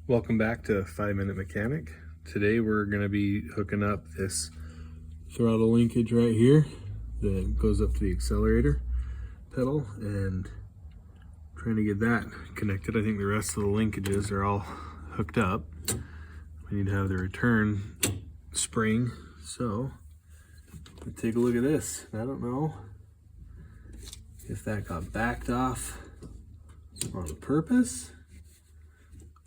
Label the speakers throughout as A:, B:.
A: Welcome back to 5 Minute Mechanic. Today we're going to be hooking up this throttle linkage right here that goes up to the accelerator pedal and trying to get that connected. I think the rest of the linkages are all hooked up. We need to have the return spring. So let's take a look at this. I don't know if that got backed off on purpose,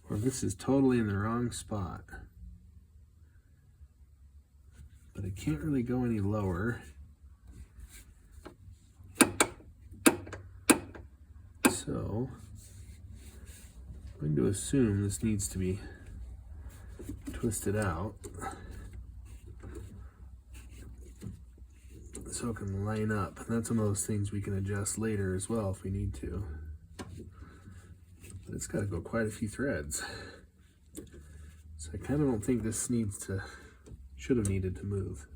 A: or this is totally in the wrong spot. But it can't really go any lower. So I'm going to assume this needs to be twisted out so it can line up. And that's one of those things we can adjust later as well if we need to. But it's got to go quite a few threads. So I kind of don't think this should have needed to move.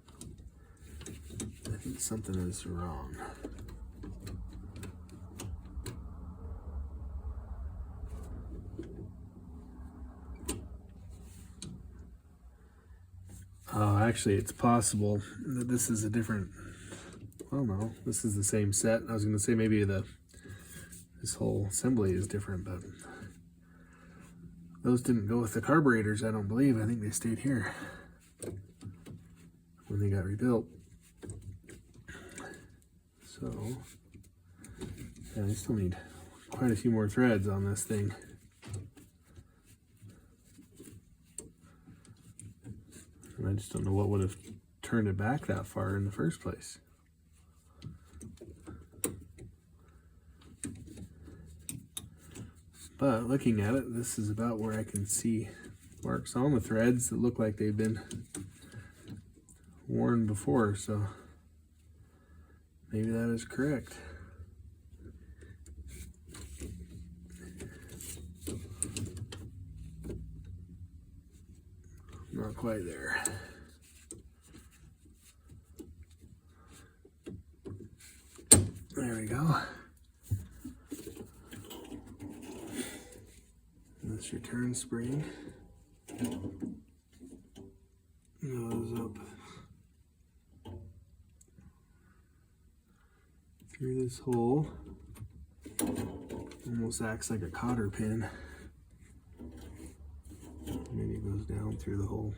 A: I think something is wrong. Oh, actually it's possible that this is a different, well no, this is the same set. I was going to say maybe this whole assembly is different, but those didn't go with the carburetors, I don't believe. I think they stayed here when they got rebuilt. So, yeah, I still need quite a few more threads on this thing. And I just don't know what would have turned it back that far in the first place. But looking at it, this is about where I can see marks on the threads that look like they've been worn before, so maybe that is correct. Not quite there. There we go. This return spring goes up through this hole. Almost acts like a cotter pin. Maybe it goes down through the hole.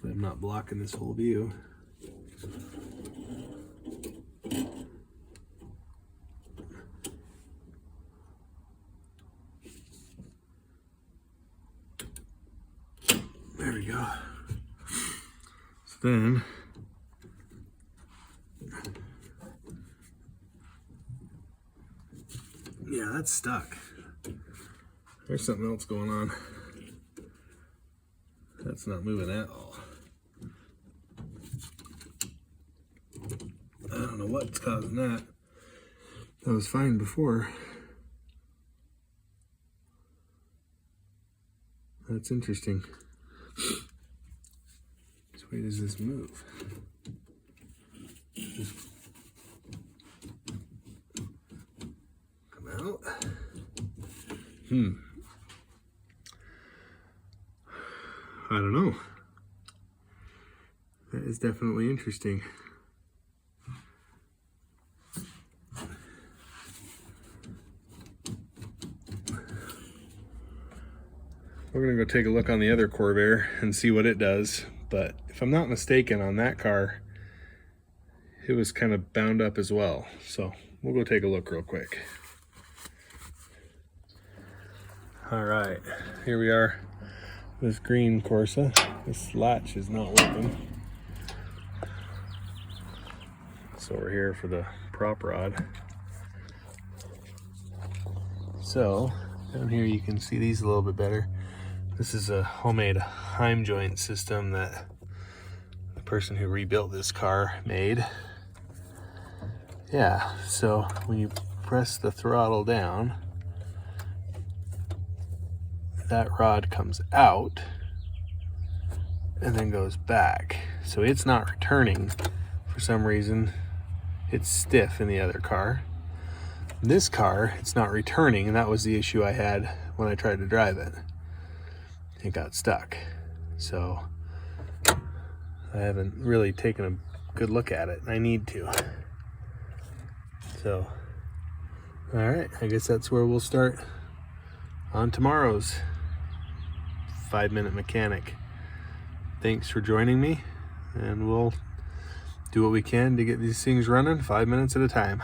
A: But I'm not blocking this whole view. There we go. So then, yeah, that's stuck. There's something else going on. That's not moving at all. I don't know what's causing that. That was fine before. That's interesting. Which way does this move? Just come out. I don't know. That is definitely interesting. We're gonna go take a look on the other Corvair and see what it does. But if I'm not mistaken, on that car, it was kind of bound up as well. So we'll go take a look real quick. All right, here we are. This green Corsa. This latch is not working. So we're here for the prop rod. So down here you can see these a little bit better. This is a homemade Heim joint system that the person who rebuilt this car made. Yeah, so when you press the throttle down, that rod comes out and then goes back. So it's not returning for some reason. It's stiff in the other car. This car, it's not returning, and that was the issue I had when I tried to drive it. It got stuck. So I haven't really taken a good look at it. I need to. So, all right, I guess that's where we'll start on tomorrow's 5-minute mechanic. Thanks for joining me, and we'll do what we can to get these things running 5 minutes at a time.